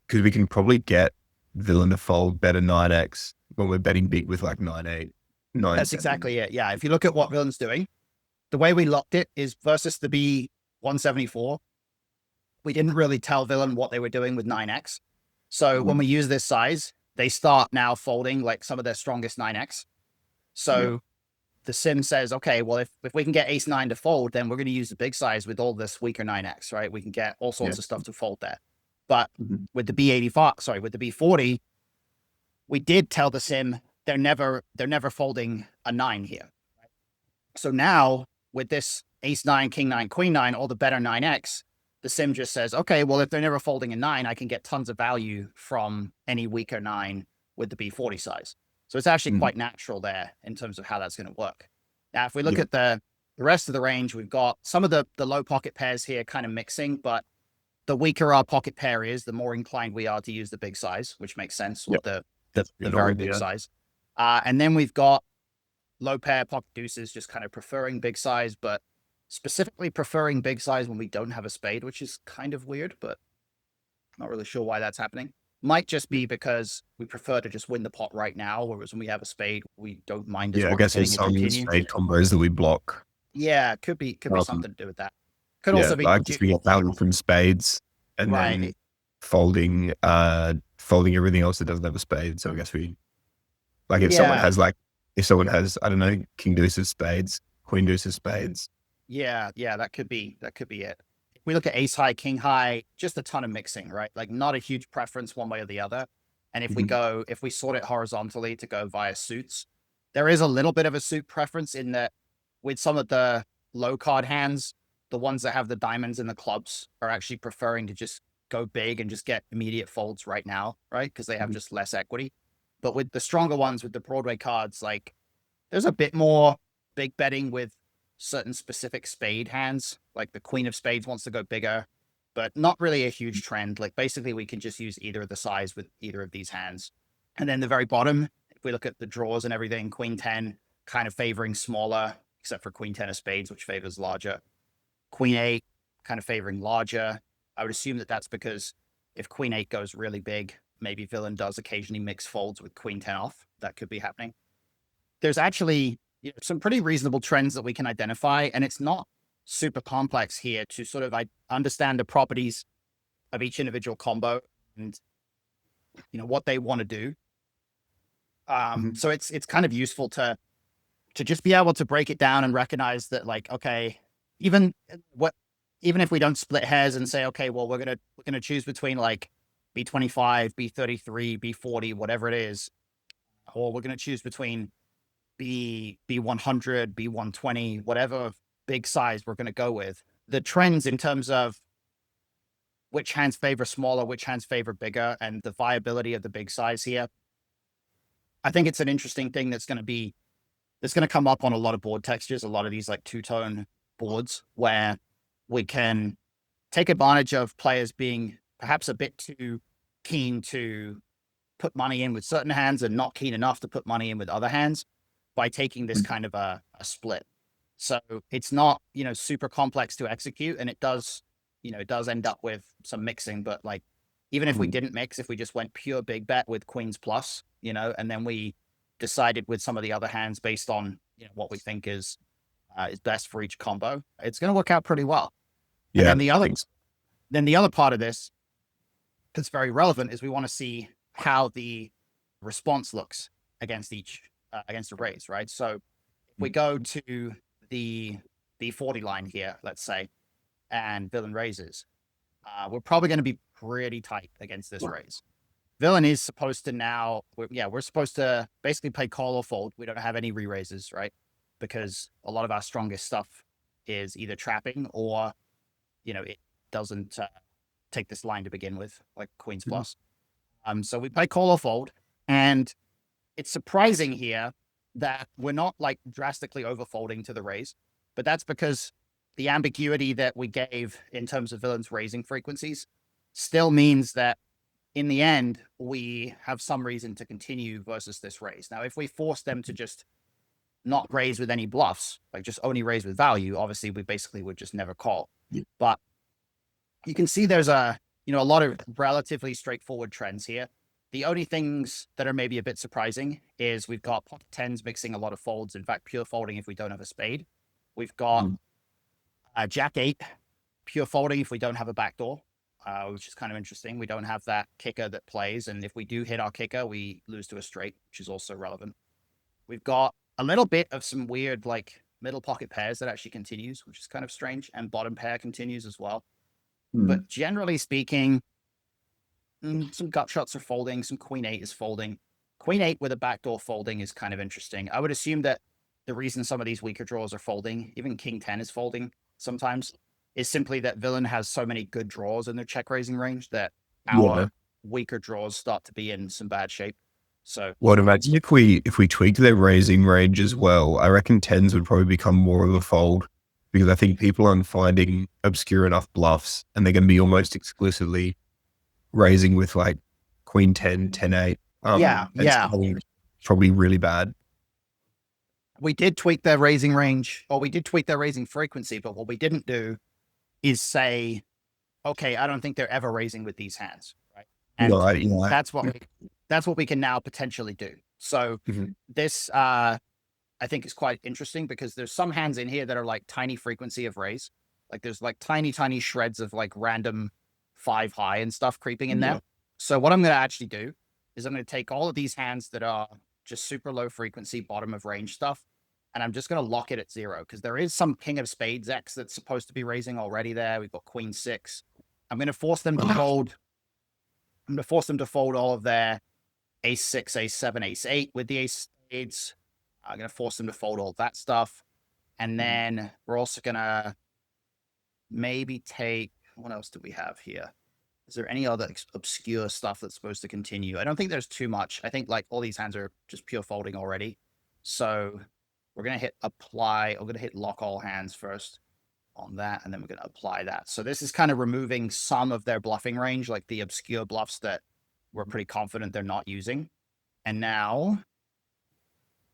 Because we can probably get villain to fold better 9x when we're betting big with like 9-8, 9-7. That's exactly it. Yeah. If you look at what villain's doing, the way we locked it is versus the B174. We didn't really tell villain what they were doing with 9x. So when we use this size, they start now folding like some of their strongest 9x. So the sim says, okay, well, if we can get ace 9 to fold, then we're going to use the big size with all this weaker 9x, right? We can get all sorts of stuff to fold there. But with the B85, with the B40, we did tell the sim they're never folding a 9 here. So now with this ace 9, king 9, queen 9, all the better 9x, the sim just says, okay, well, if they're never folding a 9, I can get tons of value from any weaker 9 with the B40 size. So it's actually quite natural there in terms of how that's going to work. Now, if we look at the rest of the range, we've got some of the low pocket pairs here kind of mixing, but the weaker our pocket pair is, the more inclined we are to use the big size, which makes sense with the very big size. And then we've got low pair pocket deuces just kind of preferring big size, but specifically preferring big size when we don't have a spade, which is kind of weird, but not really sure why that's happening. Might just be because we prefer to just win the pot right now, whereas when we have a spade, we don't mind as much. I guess there's some spade combos that we block. Yeah, could be something to do with that. Could also be like we get value from spades and then folding everything else that doesn't have a spade. So I guess we like if someone has I don't know, king deuce of spades, queen deuce of spades. Yeah, that could be it. If we look at ace high, king high, just a ton of mixing, right? Like not a huge preference one way or the other. And if we sort it horizontally to go via suits, there is a little bit of a suit preference in that with some of the low card hands, the ones that have the diamonds and the clubs are actually preferring to just go big and just get immediate folds right now, right? Because they have just less equity. But with the stronger ones, with the Broadway cards, like there's a bit more big betting with certain specific spade hands. Like the queen of spades wants to go bigger, but not really a huge trend. Like basically we can just use either of the size with either of these hands. And then the very bottom, if we look at the draws and everything, queen 10 kind of favoring smaller, except for queen 10 of spades, which favors larger. Queen 8 kind of favoring larger. I would assume that that's because if queen 8 goes really big, maybe villain does occasionally mix folds with queen 10 off. That could be happening. There's actually some pretty reasonable trends that we can identify, and it's not super complex here to sort of understand the properties of each individual combo and what they want to do. So it's kind of useful to just be able to break it down and recognize that, like, okay, even if we don't split hairs and say, okay, well, we're gonna choose between like B25, B33, B40, whatever it is, or we're gonna choose between B100, B120, whatever big size we're gonna go with. The trends in terms of which hands favor smaller, which hands favor bigger, and the viability of the big size here, I think it's an interesting thing that's going to come up on a lot of board textures, a lot of these like two-tone boards where we can take advantage of players being perhaps a bit too keen to put money in with certain hands and not keen enough to put money in with other hands by taking this kind of a split. So it's not, super complex to execute, and it does end up with some mixing, but like, even if we didn't mix, if we just went pure big bet with queens plus, and then we decided with some of the other hands based on what we think is best for each combo, it's going to work out pretty well. Yeah. And then the other part of this that's very relevant is we want to see how the response looks against against a raise, right? So if we go to the B40 line here, let's say, and villain raises, we're probably going to be pretty tight against this raise. Villain is supposed to now, we're supposed to basically play call or fold. We don't have any re-raises, right? Because a lot of our strongest stuff is either trapping or, it doesn't take this line to begin with, like queens plus. So we play call or fold, and it's surprising here that we're not like drastically overfolding to the raise, but that's because the ambiguity that we gave in terms of villains raising frequencies still means that in the end, we have some reason to continue versus this raise. Now, if we force them to just not raise with any bluffs, like just only raise with value, obviously we basically would just never call. Yeah. But you can see there's a lot of relatively straightforward trends here. The only things that are maybe a bit surprising is we've got pocket tens mixing a lot of folds. In fact, pure folding if we don't have a spade. We've got Jack 8, pure folding if we don't have a backdoor, which is kind of interesting. We don't have that kicker that plays, and if we do hit our kicker, we lose to a straight, which is also relevant. We've got a little bit of some weird like middle pocket pairs that actually continues, which is kind of strange, and bottom pair continues as well. But generally speaking, some gut shots are folding, some queen 8 is folding. Queen 8 with a backdoor folding is kind of interesting. I would assume that the reason some of these weaker draws are folding, even king 10 is folding sometimes, is simply that villain has so many good draws in their check raising range that our weaker draws start to be in some bad shape. So what imagine if we tweaked their raising range as well, I reckon tens would probably become more of a fold, because I think people aren't finding obscure enough bluffs and they're going to be almost exclusively raising with like queen 10, 10, 8. Yeah. Probably really bad. We did tweak their raising range, or we did tweak their raising frequency, but what we didn't do is say, okay, I don't think they're ever raising with these hands, right? And that's what we can now potentially do. So this, I think is quite interesting, because there's some hands in here that are like tiny frequency of raise. Like there's like tiny shreds of like random 5 high and stuff creeping in there. So what I'm going to actually do is I'm going to take all of these hands that are just super low frequency, bottom of range stuff, and I'm just going to lock it at 0, because there is some king of spades X that's supposed to be raising already there. We've got queen 6. I'm going to force them to fold. I'm going to force them to fold all of their ace 6, ace 7, ace 8 with the ace spades. I'm going to force them to fold all that stuff. And then we're also going to maybe take, what else do we have here? Is there any other obscure stuff that's supposed to continue? I don't think there's too much. I think like all these hands are just pure folding already. So we're going to hit apply. I'm going to hit lock all hands first on that, and then we're going to apply that. So this is kind of removing some of their bluffing range, like the obscure bluffs that we're pretty confident they're not using. And now,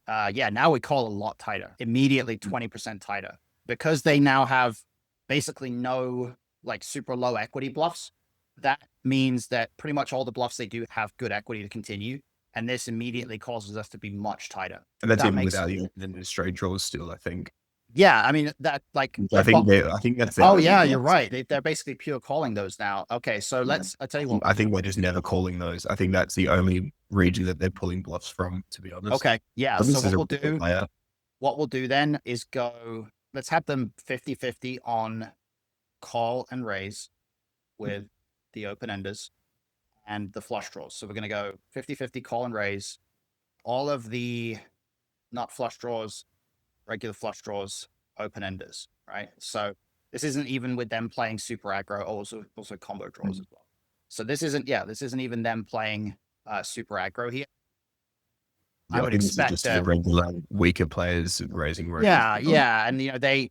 now we call a lot tighter, immediately 20% tighter, because they now have basically no like super low equity bluffs. That means that pretty much all the bluffs they do have good equity to continue. And this immediately causes us to be much tighter. And that's even without the straight draws still, I think. Yeah, I mean, that like... I think that's it. Oh, yeah, you're right. They're basically pure calling those now. Okay, so I'll tell you what. I think we're just never calling those. I think that's the only region that they're pulling bluffs from, to be honest. Okay, yeah. So what we'll do then is let's have them 50-50 on call and raise with the open-enders and the flush draws. So we're going to go 50-50 call and raise. All of the not flush draws, regular flush draws, open-enders, right? So this isn't even with them playing super aggro, also combo draws as well. So this isn't even them playing super aggro here. I would expect just the regular weaker players raising. Yeah, and they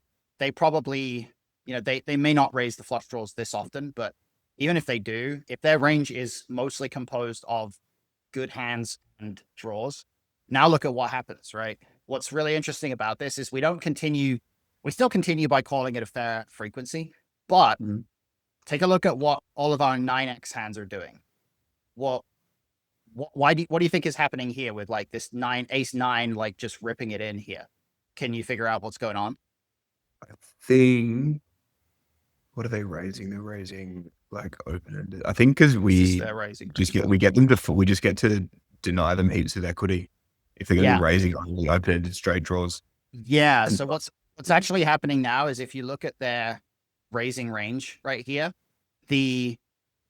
probably, they may not raise the flush draws this often, but even if they do, if their range is mostly composed of good hands and draws, now look at what happens, right? What's really interesting about this is we still continue by calling it a fair frequency, but take a look at what all of our 9x hands are doing. What do you think is happening here with like this ace 9, like just ripping it in here? Can you figure out what's going on? I think, what are they raising? They're raising like open-ended. I think because we get to deny them heaps of equity if they're going to be raising only open-ended straight draws. Yeah. So what's actually happening now is if you look at their raising range right here, the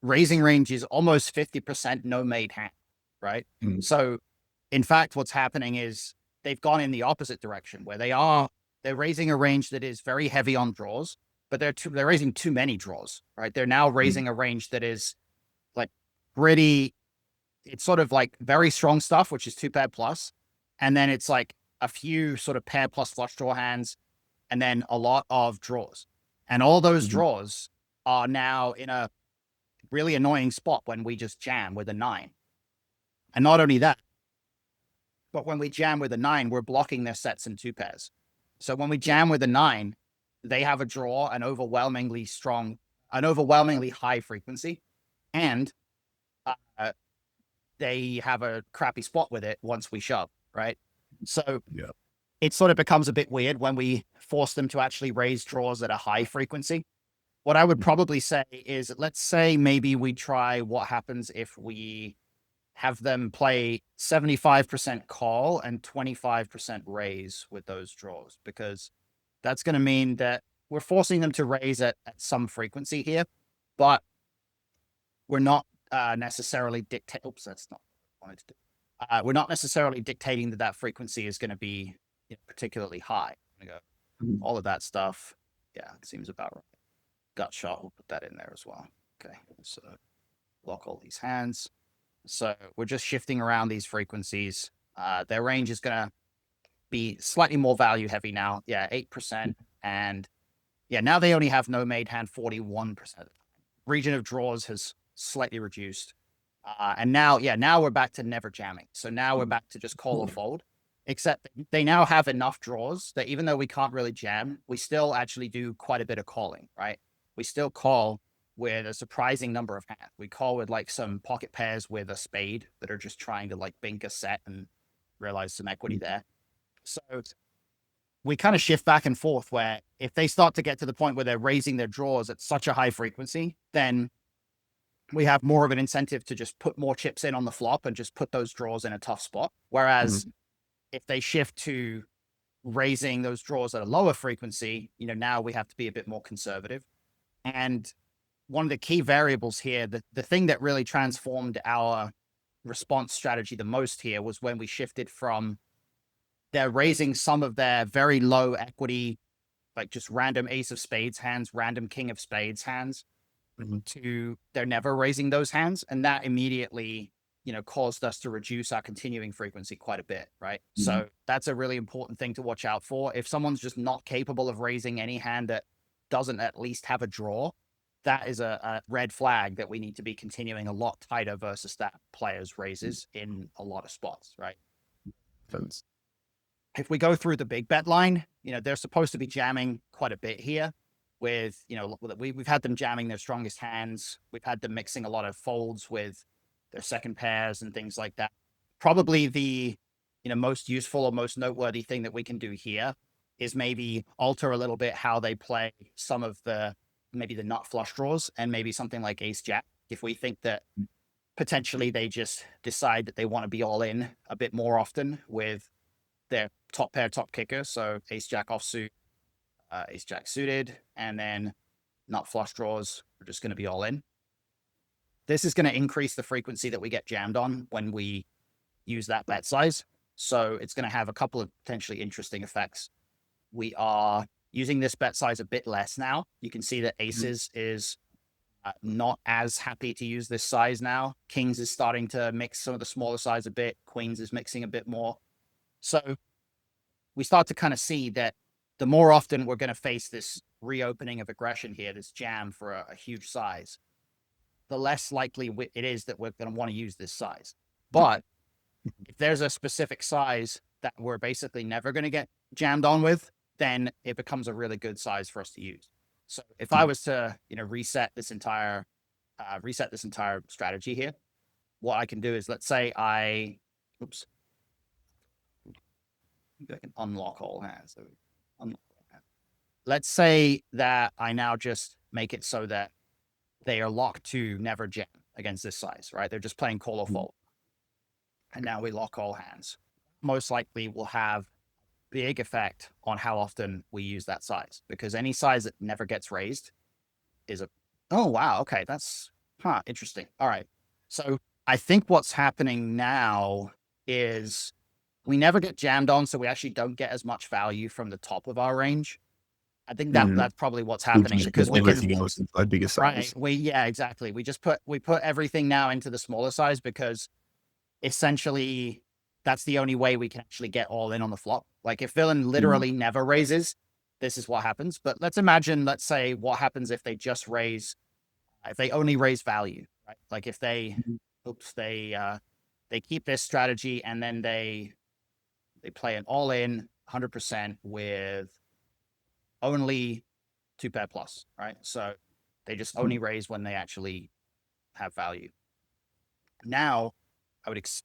raising range is almost 50% no made hand, right? So in fact, what's happening is they've gone in the opposite direction, where they're raising a range that is very heavy on draws, but they're raising too many draws, right? They're now raising a range that is like it's sort of like very strong stuff, which is 2-pair plus. And then it's like a few sort of pair plus flush draw hands, and then a lot of draws. And all those draws are now in a really annoying spot when we just jam with a 9. And not only that, But when we jam with a 9, we're blocking their sets in 2 pairs. So when we jam with a 9, they have a draw, an overwhelmingly high frequency, and they have a crappy spot with it once we shove, right? So Yeah. it sort of becomes a bit weird when we force them to actually raise draws at a high frequency. What I would probably say is, let's say maybe we try what happens if we have them play 75% call and 25% raise with those draws, because that's going to mean that we're forcing them to raise at some frequency here, but we're not necessarily dictate. Oops, that's not what I wanted to do. We're not necessarily dictating that frequency is going to be particularly high. I'm gonna go all of that stuff. Yeah, it seems about right. Gut shot, we'll put that in there as well. Okay, so block all these hands. So we're just shifting around these frequencies. Their range is going to be slightly more value heavy now. Yeah, 8%. And yeah, now they only have no made hand 41% of the time. Region of draws has slightly reduced. And now we're back to never jamming. So now we're back to just call or fold, except they now have enough draws that even though we can't really jam, we still actually do quite a bit of calling, right? We still call with a surprising number of hands. We call with like some pocket pairs with a spade that are just trying to like bink a set and realize some equity there. So we kind of shift back and forth, where if they start to get to the point where they're raising their draws at such a high frequency, then we have more of an incentive to just put more chips in on the flop and just put those draws in a tough spot. Whereas if they shift to raising those draws at a lower frequency, now we have to be a bit more conservative. And one of the key variables here, the thing that really transformed our response strategy the most here, was when we shifted from they're raising some of their very low equity, like just random ace of spades hands, random king of spades hands, to they're never raising those hands. And that immediately, caused us to reduce our continuing frequency quite a bit, right? So that's a really important thing to watch out for. If someone's just not capable of raising any hand that doesn't at least have a draw, that is a red flag that we need to be continuing a lot tighter versus that player's raises in a lot of spots, right? If we go through the big bet line, they're supposed to be jamming quite a bit here with, we've had them jamming their strongest hands. We've had them mixing a lot of folds with their second pairs and things like that. Probably the, most useful or most noteworthy thing that we can do here is maybe alter a little bit how they play some of maybe the nut flush draws, and maybe something like ace jack. If we think that potentially they just decide that they want to be all in a bit more often with their top pair, top kicker. So ace jack offsuit, ace jack suited, and then nut flush draws, we're just going to be all in. This is going to increase the frequency that we get jammed on when we use that bet size. So it's going to have a couple of potentially interesting effects. We are using this bet size a bit less now. You can see that aces is not as happy to use this size now. Kings is starting to mix some of the smaller size a bit. Queens is mixing a bit more. So we start to kind of see that the more often we're going to face this reopening of aggression here, this jam for a huge size, the less likely it is that we're going to want to use this size. But if there's a specific size that we're basically never going to get jammed on with, then it becomes a really good size for us to use. So if I was to, reset this entire strategy here, what I can do is, let's say I can unlock all hands. Let's say that I now just make it so that they are locked to never jam against this size, right? They're just playing call or fold. And now we lock all hands. Most likely will have big effect on how often we use that size, because any size that never gets raised is oh, wow. Okay. That's interesting. All right. So I think what's happening now is we never get jammed on. So we actually don't get as much value from the top of our range. I think that's probably what's happening, because we everything else is a bigger size. Right. Yeah, exactly. We just put everything now into the smaller size, because essentially that's the only way we can actually get all in on the flop. Like if villain literally never raises, this is what happens. But let's say what happens if they just raise, if they only raise value, right? Like if they, they keep this strategy and then they They play an all-in 100% with only 2-pair plus, right? So they just only raise when they actually have value. Now, I would expect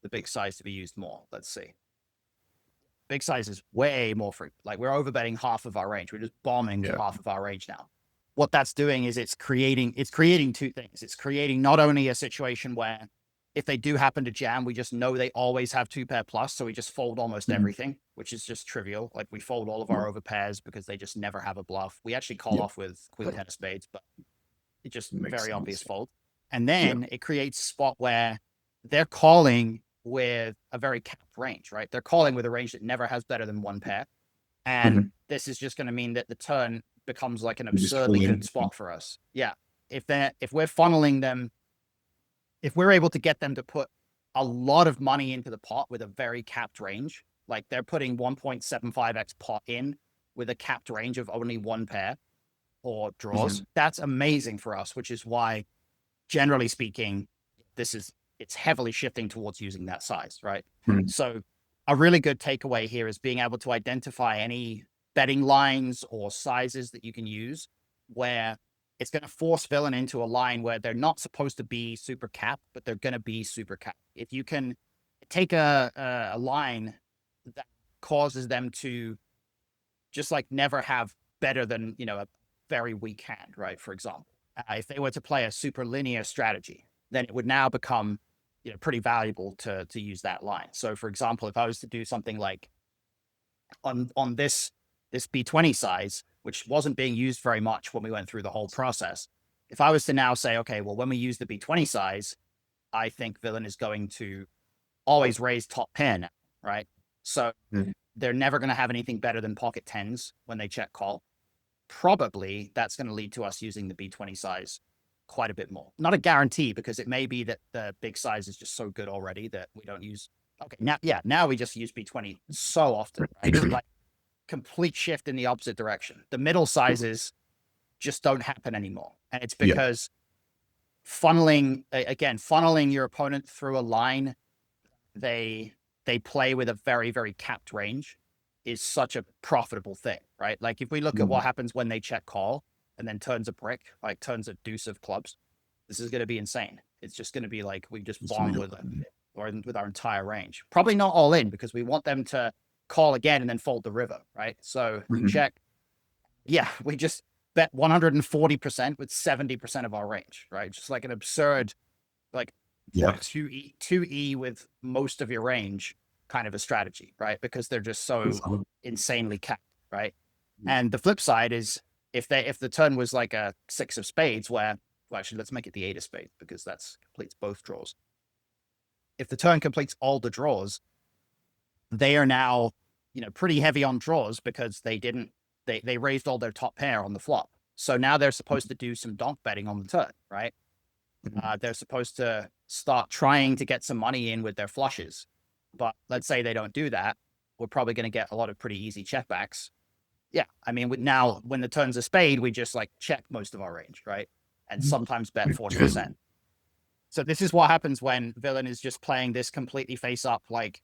the big size to be used more. Let's see. Big size is way more frequent. Like we're overbetting half of our range. We're just bombing half of our range now. What that's doing is it's creating two things. It's creating not only a situation where if they do happen to jam, we just know they always have 2-pair plus. So we just fold almost everything, which is just trivial. Like we fold all of our overpairs because they just never have a bluff. We actually call off with queen 10 of spades, but it's just very obvious fold. And then it creates a spot where they're calling with a very capped range, right? They're calling with a range that never has better than 1 pair. And this is just going to mean that the turn becomes like an absurdly good spot for us. Yeah. If we're funneling them, if we're able to get them to put a lot of money into the pot with a very capped range, like they're putting 1.75x pot in with a capped range of only 1 pair or draws, that's amazing for us, which is why, generally speaking, it's heavily shifting towards using that size, right? So a really good takeaway here is being able to identify any betting lines or sizes that you can use where it's going to force villain into a line where they're not supposed to be super capped, but they're going to be super capped. If you can take a line that causes them to just like never have better than, a very weak hand, right? For example, if they were to play a super linear strategy, then it would now become pretty valuable to use that line. So for example, if I was to do something like on this B20 size, which wasn't being used very much when we went through the whole process, if I was to now say, okay, well, when we use the B20 size, I think villain is going to always raise top pair now, right? So they're never going to have anything better than pocket tens when they check call. Probably that's going to lead to us using the B20 size quite a bit more. Not a guarantee, because it may be that the big size is just so good already that we don't use. Okay, now we just use B20 so often, right? Like complete shift in the opposite direction. The middle sizes just don't happen anymore. And it's because funneling your opponent through a line they play with a very, very capped range is such a profitable thing, right? Like if we look at what happens when they check call and then turns a brick, like turns a deuce of clubs, this is going to be insane. It's just going to be like we just bomb with our entire range. Probably not all in, because we want them to call again and then fold the river, right? So check. Yeah, we just bet 140% with 70% of our range, right? Just like an absurd, like 2E with most of your range kind of a strategy, right? Because they're just so insanely capped, right? And the flip side is if the turn was like a 6 of spades, well, actually, let's make it the 8 of spades, because that's completes both draws. If the turn completes all the draws, they are now, pretty heavy on draws because they raised all their top pair on the flop. So now they're supposed to do some donk betting on the turn, right? They're supposed to start trying to get some money in with their flushes. But let's say they don't do that, we're probably going to get a lot of pretty easy checkbacks. Yeah, I mean, now when the turn's a spade, we just like check most of our range, right? And sometimes bet 40%. So this is what happens when villain is just playing this completely face up. Like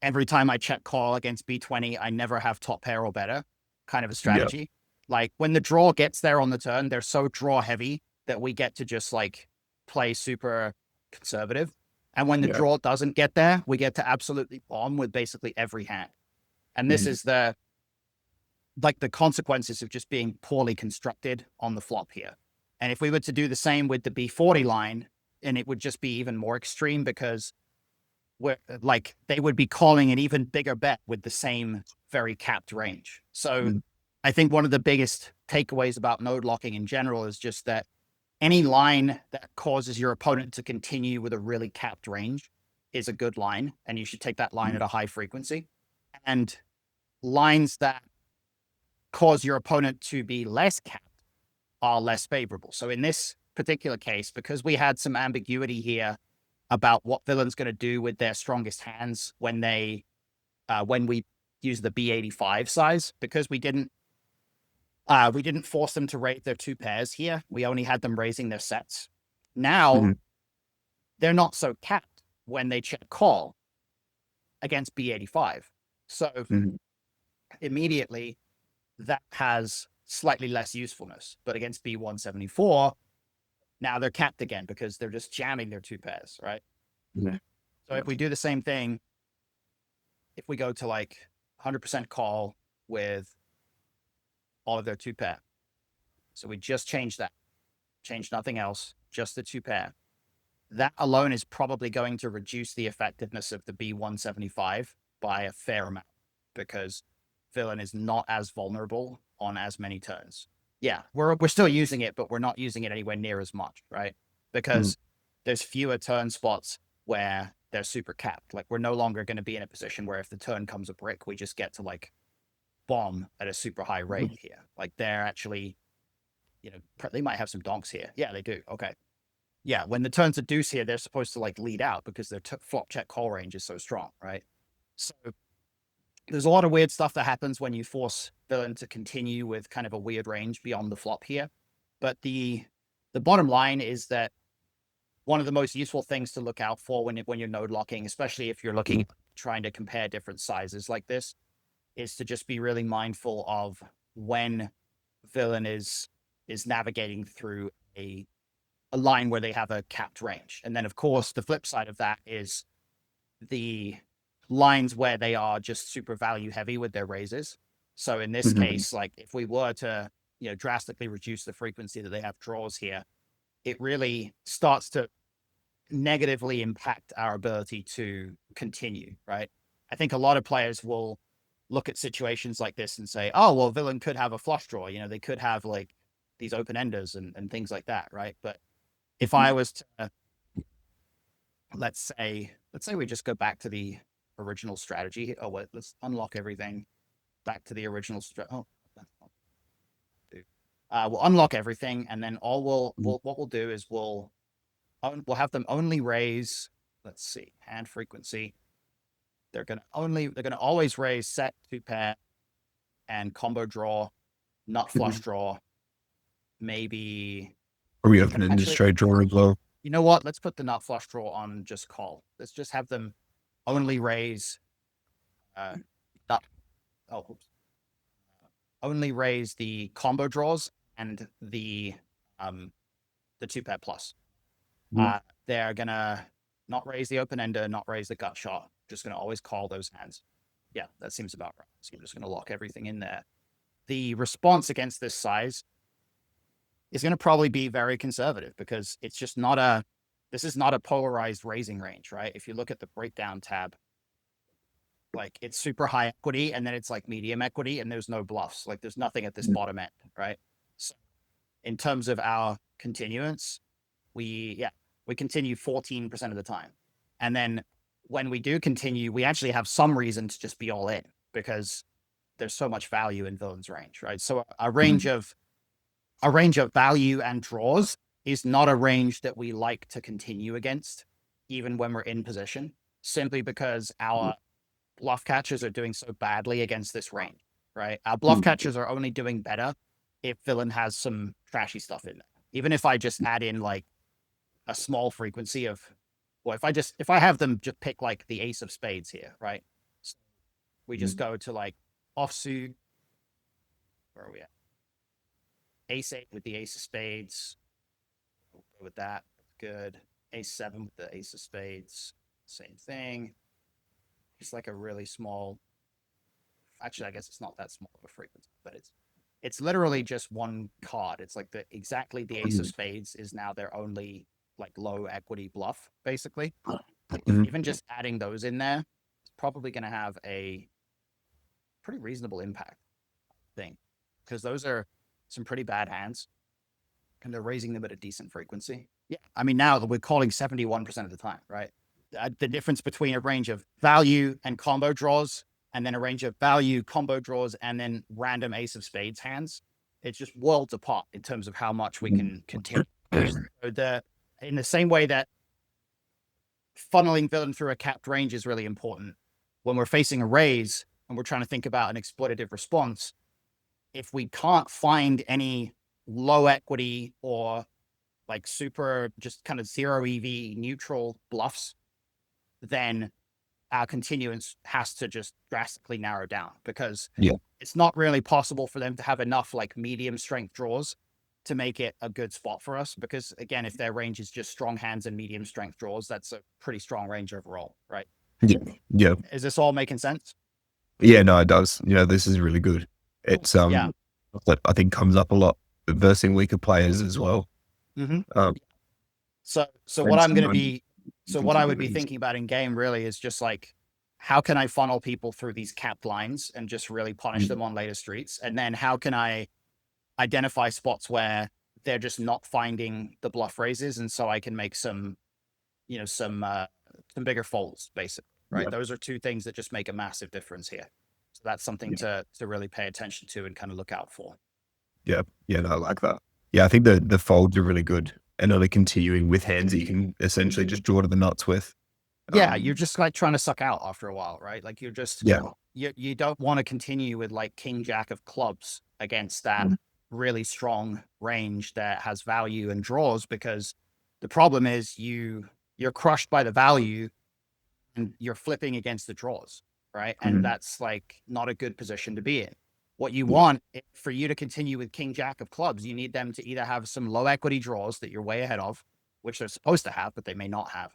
every time I check call against B20, I never have top pair or better kind of a strategy. Like when the draw gets there on the turn, they're so draw heavy that we get to just like play super conservative. And when the draw doesn't get there, we get to absolutely bomb with basically every hand. And this is the consequences of just being poorly constructed on the flop here. And if we were to do the same with the B40 line, and it would just be even more extreme, because they would be calling an even bigger bet with the same very capped range. So I think one of the biggest takeaways about node locking in general is just that any line that causes your opponent to continue with a really capped range is a good line, and you should take that line at a high frequency. And lines that cause your opponent to be less capped are less favorable. So in this particular case, because we had some ambiguity here about what villain's going to do with their strongest hands when we use the B85 size, because we didn't force them to rate their 2 pairs here. We only had them raising their sets. Now they're not so capped when they check call. against B85. So immediately that has slightly less usefulness, but against B174, now they're capped again because they're just jamming their 2 pairs, right? So if we do the same thing, if we go to like 100% call with all of their 2 pair, so we just change that, change nothing else, just the 2 pair. That alone is probably going to reduce the effectiveness of the B175 by a fair amount because villain is not as vulnerable on as many turns. Yeah, we're still using it, but we're not using it anywhere near as much, right? Because there's fewer turn spots where they're super capped. Like we're no longer going to be in a position where if the turn comes a brick, we just get to like bomb at a super high rate here. Like they're actually, you know, they might have some donks here. Yeah, they do. Okay. Yeah, when the turns a deuce here, they're supposed to like lead out because their flop check call range is so strong, right? So there's a lot of weird stuff that happens when you force villain to continue with kind of a weird range beyond the flop here. But the bottom line is that one of the most useful things to look out for when you're node locking, especially if you're looking trying to compare different sizes like this, is to just be really mindful of when villain is navigating through a line where they have a capped range. And then of course the flip side of that is the lines where they are just super value heavy with their raises. So in this case, like if we were to, you know, drastically reduce the frequency that they have draws here, it really starts to negatively impact our ability to continue, right? I think a lot of players will look at situations like this and say, oh, well, villain could have a flush draw. You know, they could have like these open enders and things like that, right? But if I was to, let's say we just go back to the original strategy. Oh, wait, let's unlock everything back to the original strategy. Oh, that's not do. We'll unlock everything, and then what we'll do is we'll have them only raise. Let's see, hand frequency. They're gonna always raise set 2 pair and combo draw, nut flush draw. Maybe Or we open in straight draw as well. You know what? Let's put the nut flush draw on just call. Let's just have them only raise only raise the combo draws and the 2 pair plus. They're gonna not raise the open ender, not raise the gut shot. Just gonna always call those hands. Yeah, that seems about right. So I'm just gonna lock everything in there. The response against this size is going to probably be very conservative because it's just this is not a polarized raising range, right? If you look at the breakdown tab, like it's super high equity and then it's like medium equity and there's no bluffs. Like there's nothing at this bottom end, right? So in terms of our continuance, we continue 14% of the time. And then when we do continue, we actually have some reason to just be all in because there's so much value in villain's range, right? So a range of value and draws is not a range that we like to continue against, even when we're in position, simply because our bluff catchers are doing so badly against this range, right? Our bluff catchers are only doing better if villain has some trashy stuff in there. Even if I just add in like a small frequency of, or if I have them just pick like the ace of spades here, right? So we just go to like offsuit. Where are we at? Ace 8 with the ace of spades. We'll go with that. Good. Ace 7 with the ace of spades. Same thing. It's like a really small. Actually, I guess it's not that small of a frequency, but it's literally just one card. It's like exactly the ace of spades is now their only like low equity bluff, basically. Even just adding those in there is probably going to have a pretty reasonable impact thing, because those are some pretty bad hands and they're raising them at a decent frequency. Yeah, I mean, now we're calling 71% of the time, right? The difference between a range of value and combo draws and then a range of value, combo draws, and then random ace of spades hands, it's just worlds apart in terms of how much we can continue. So in the same way that funneling villain through a capped range is really important, when we're facing a raise and we're trying to think about an exploitative response, if we can't find any low equity or like super just kind of zero EV neutral bluffs, then our continuance has to just drastically narrow down, because Yeah. it's not really possible for them to have enough like medium strength draws to make it a good spot for us. Because again, if their range is just strong hands and medium strength draws, that's a pretty strong range overall, right? Yeah. Yeah. Is this all making sense? Yeah, no, it does. This is really good. It's Yeah. that I think comes up a lot versing weaker players as well. Mm-hmm. Um, So and what I'm going to sometimes be, so what I would be thinking about in game really is just like, how can I funnel people through these capped lines and just really punish them on later streets? And then how can I identify spots where they're just not finding the bluff raises, and so I can make some, some bigger folds, basically, right? Yeah. Those are two things that just make a massive difference here. So that's something to really pay attention to and kind of look out for. Yeah, yeah, no, I like that. Yeah, I think the folds are really good, and are they continuing with hands that you can essentially just draw to the nuts with. Yeah, you're just like trying to suck out after a while, right? Like you're just, Yeah. you don't want to continue with like king jack of clubs against that really strong range that has value and draws, because the problem is you're crushed by the value and you're flipping against the draws, right? And that's like not a good position to be in. What you want for you to continue with king jack of clubs, you need them to either have some low equity draws that you're way ahead of, which they're supposed to have, but they may not have,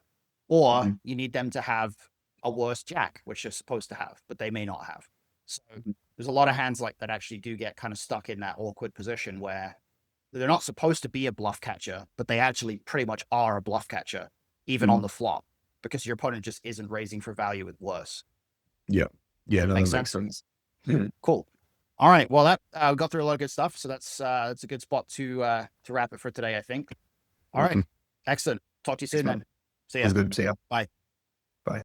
or you need them to have a worse jack, which they're supposed to have, but they may not have. So there's a lot of hands like that actually do get kind of stuck in that awkward position where they're not supposed to be a bluff catcher, but they actually pretty much are a bluff catcher, even on the flop, because your opponent just isn't raising for value with worse. Yeah, yeah, no, Makes that makes sense? sense. Cool. All right. Well, that we got through a lot of good stuff, so that's a good spot to wrap it for today, I think. All right. Excellent. Talk to you soon, then. See ya. That's good. See ya. Bye.